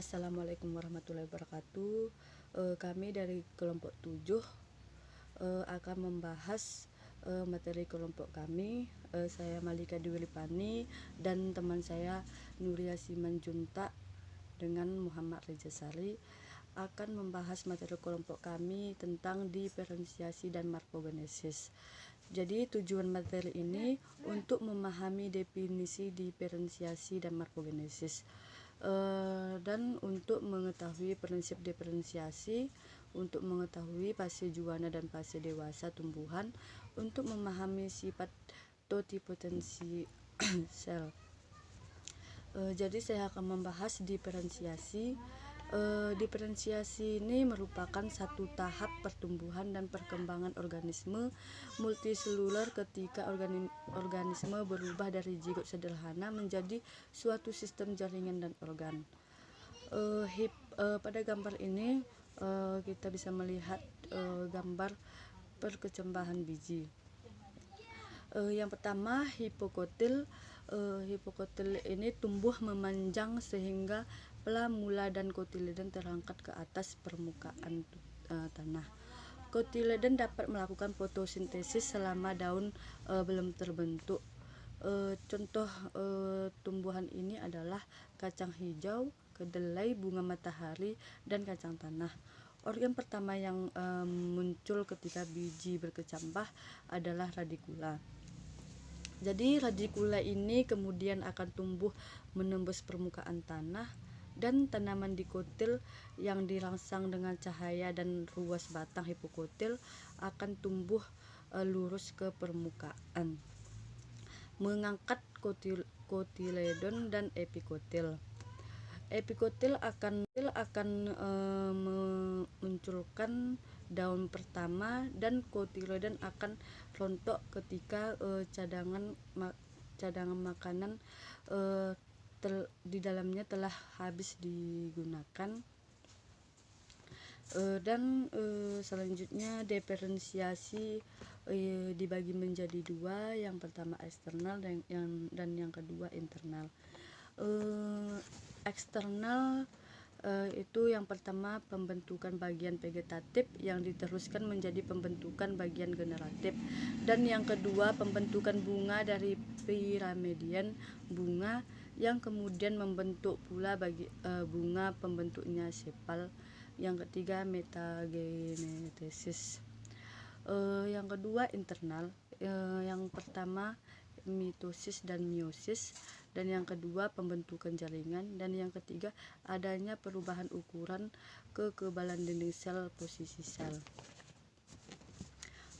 Assalamualaikum warahmatullahi wabarakatuh. Kami dari kelompok 7 akan membahas materi kelompok kami. Saya Malika Diwilipani dan teman saya Nuria Simanjuntak dengan Muhammad Reza Sari akan membahas materi kelompok kami tentang diferensiasi dan morfogenesis. Jadi tujuan materi ini untuk memahami definisi diferensiasi dan morfogenesis, dan untuk mengetahui prinsip diferensiasi, untuk mengetahui fase juana dan fase dewasa tumbuhan, untuk memahami sifat totipotensi sel. Jadi saya akan membahas diferensiasi. Diferensiasi ini merupakan satu tahap pertumbuhan dan perkembangan organisme multiseluler ketika organisme berubah dari zigot sederhana menjadi suatu sistem jaringan dan organ. Pada gambar ini kita bisa melihat gambar perkecambahan biji. Yang pertama, hipokotil. Hipokotil ini tumbuh memanjang sehingga plamula dan kotiledon terangkat ke atas permukaan tanah. Kotiledon dapat melakukan fotosintesis selama daun belum terbentuk. Contoh tumbuhan ini adalah kacang hijau, kedelai, bunga matahari, dan kacang tanah. Organ pertama yang muncul ketika biji berkecambah adalah radikula. Jadi radikula ini kemudian akan tumbuh menembus permukaan tanah, dan tanaman dikotil yang dirangsang dengan cahaya dan ruas batang hipokotil akan tumbuh lurus ke permukaan, mengangkat kotiledon dan epikotil. Epikotil akan memunculkan daun pertama, dan kotiledon akan rontok ketika cadangan makanan di dalamnya telah habis digunakan. Dan selanjutnya diferensiasi dibagi menjadi dua, yang pertama eksternal dan yang kedua internal. Eksternal itu yang pertama pembentukan bagian vegetatif yang diteruskan menjadi pembentukan bagian generatif, dan yang kedua pembentukan bunga dari piramidien bunga yang kemudian membentuk pula bunga pembentuknya sepal. Yang ketiga metagenetesis. Yang kedua internal, yang pertama mitosis dan meiosis, dan yang kedua pembentukan jaringan, dan yang ketiga adanya perubahan ukuran kekebalan dinding sel, posisi sel.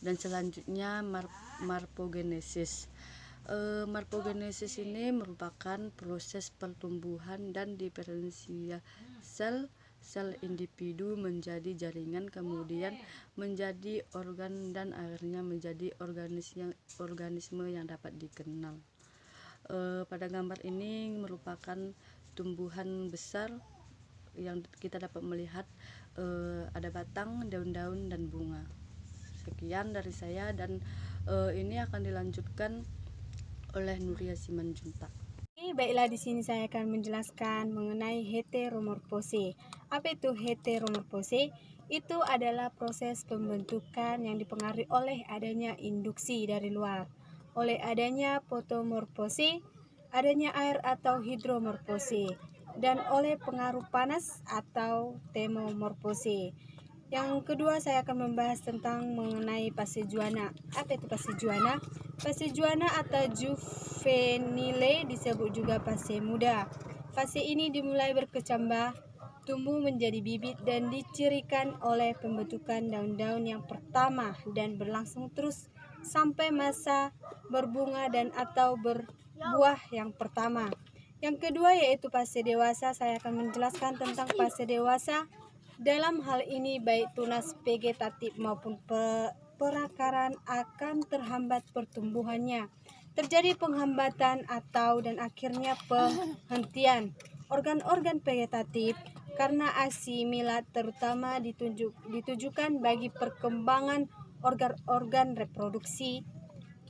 Dan selanjutnya morfogenesis. Morfogenesis ini merupakan proses pertumbuhan dan diferensiasi sel individu menjadi jaringan, kemudian menjadi organ, dan akhirnya menjadi organisme yang dapat dikenal. Pada gambar ini merupakan tumbuhan besar yang kita dapat melihat ada batang, daun-daun, dan bunga. Sekian dari saya, dan ini akan dilanjutkan oleh Nuria Simanjuntak. Baiklah, di sini saya akan menjelaskan mengenai heteromorfose. Apa itu heteromorfose? Itu adalah proses pembentukan yang dipengaruhi oleh adanya induksi dari luar, oleh adanya fotomorfose, adanya air atau hidromorfose, dan oleh pengaruh panas atau termomorfose. Yang kedua, saya akan membahas tentang mengenai fase juana. Apa itu fase juana? Fase juana atau juvenile disebut juga fase muda. Fase ini dimulai berkecambah, tumbuh menjadi bibit, dan dicirikan oleh pembentukan daun-daun yang pertama dan berlangsung terus sampai masa berbunga dan atau berbuah yang pertama. Yang kedua yaitu fase dewasa. Saya akan menjelaskan tentang fase dewasa. Dalam hal ini baik tunas vegetatif maupun perakaran akan terhambat pertumbuhannya. Terjadi penghambatan dan akhirnya penghentian organ-organ vegetatif karena asimilat terutama ditujukan bagi perkembangan organ reproduksi,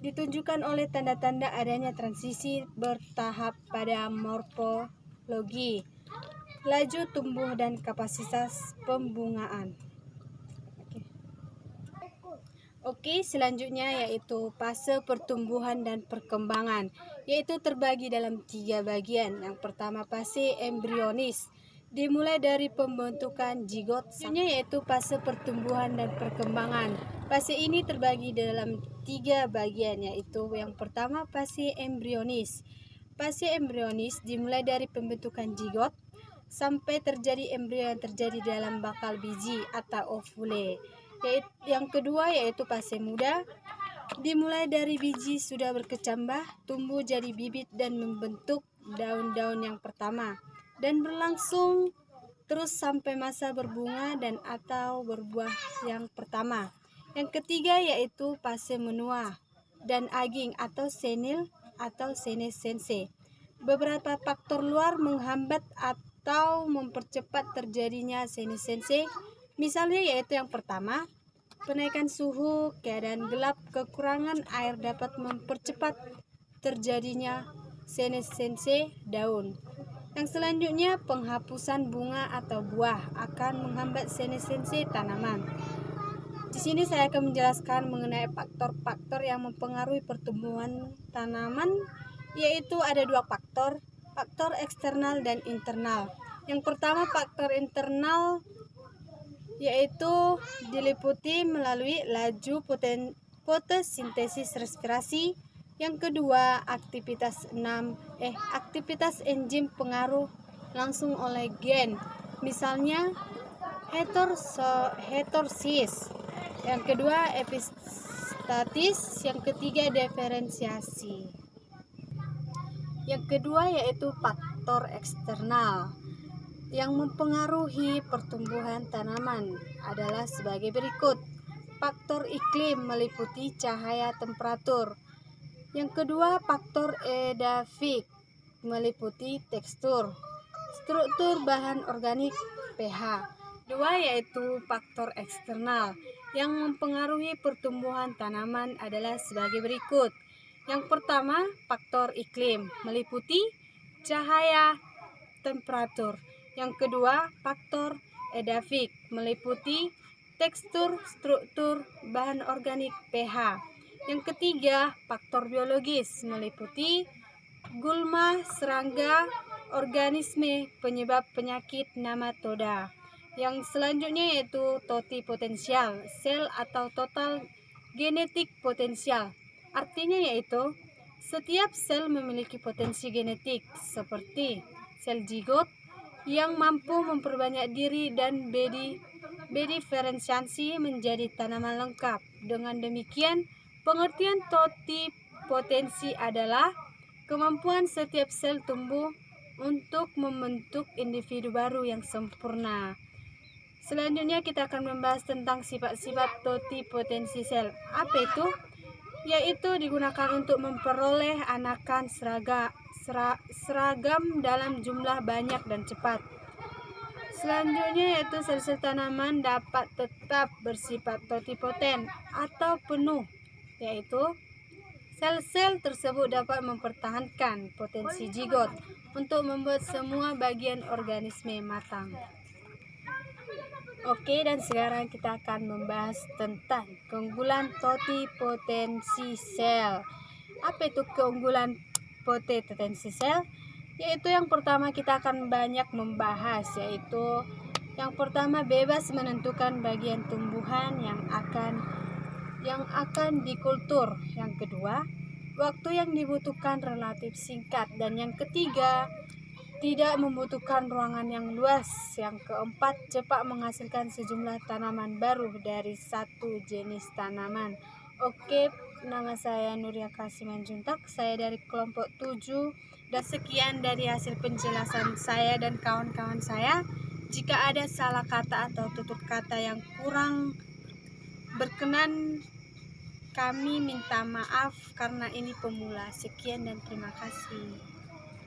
ditunjukkan oleh tanda-tanda adanya transisi bertahap pada morfologi. laju tumbuh dan kapasitas pembungaan. Oke, selanjutnya yaitu fase pertumbuhan dan perkembangan, yaitu terbagi dalam 3 bagian. Yang pertama fase embrionis, dimulai dari pembentukan zigot. Selanjutnya yaitu fase pertumbuhan dan perkembangan. Fase ini terbagi dalam 3 bagian, yaitu yang pertama fase embrionis. Fase embrionis dimulai dari pembentukan zigot sampai terjadi embrio yang terjadi dalam bakal biji atau ovule. Yang kedua yaitu fase muda, dimulai dari biji sudah berkecambah, tumbuh jadi bibit dan membentuk daun-daun yang pertama, dan berlangsung terus sampai masa berbunga dan atau berbuah yang pertama. Yang ketiga yaitu fase menua dan aging atau senil atau senessensi. Beberapa faktor luar menghambat atau mempercepat terjadinya senessensi. Misalnya yaitu yang pertama, penaikan suhu, keadaan gelap, kekurangan air dapat mempercepat terjadinya senessensi daun. Yang selanjutnya, penghapusan bunga atau buah akan menghambat senessensi tanaman. Di sini saya akan menjelaskan mengenai faktor-faktor yang mempengaruhi pertumbuhan tanaman, yaitu ada 2 faktor, faktor eksternal dan internal. Yang pertama, faktor internal yaitu diliputi melalui laju fotosintesis respirasi. Yang kedua, aktivitas enzim pengaruh langsung oleh gen, misalnya heterosis. Yang kedua, epistatis. Yang ketiga, diferensiasi. Yang kedua yaitu faktor eksternal yang mempengaruhi pertumbuhan tanaman adalah sebagai berikut. Faktor iklim meliputi cahaya, temperatur. Yang kedua, faktor edafik meliputi tekstur, struktur bahan organik, pH. Dua yaitu faktor eksternal yang mempengaruhi pertumbuhan tanaman adalah sebagai berikut. Yang pertama, faktor iklim meliputi cahaya, temperatur. Yang kedua, faktor edafik meliputi tekstur, struktur, bahan organik, pH. Yang ketiga, faktor biologis meliputi gulma, serangga, organisme penyebab penyakit nematoda. Yang selanjutnya yaitu totipotensial, sel atau total genetik potensial. Artinya yaitu setiap sel memiliki potensi genetik seperti sel zigot yang mampu memperbanyak diri dan berdiferensiasi menjadi tanaman lengkap. Dengan demikian, pengertian totipotensi adalah kemampuan setiap sel tumbuh untuk membentuk individu baru yang sempurna. Selanjutnya kita akan membahas tentang sifat-sifat totipotensi sel. Apa itu? Yaitu digunakan untuk memperoleh anakan seragam dalam jumlah banyak dan cepat. Selanjutnya yaitu sel-sel tanaman dapat tetap bersifat totipoten atau penuh, yaitu sel-sel tersebut dapat mempertahankan potensi zigot untuk membuat semua bagian organisme matang. Oke, dan sekarang kita akan membahas tentang keunggulan totipotensi sel. Apa itu keunggulan totipotensi sel? Yaitu yang pertama kita akan banyak membahas, yaitu yang pertama bebas menentukan bagian tumbuhan yang akan dikultur. Yang kedua, waktu yang dibutuhkan relatif singkat. Dan yang ketiga, tidak membutuhkan ruangan yang luas. Yang keempat, cepat menghasilkan sejumlah tanaman baru dari satu jenis tanaman. Oke, nama saya Nuria Kasimanjuntak, saya dari kelompok 7, dan sekian dari hasil penjelasan saya dan kawan-kawan saya. Jika ada salah kata atau tutur kata yang kurang berkenan, kami minta maaf karena ini pemula. Sekian dan terima kasih.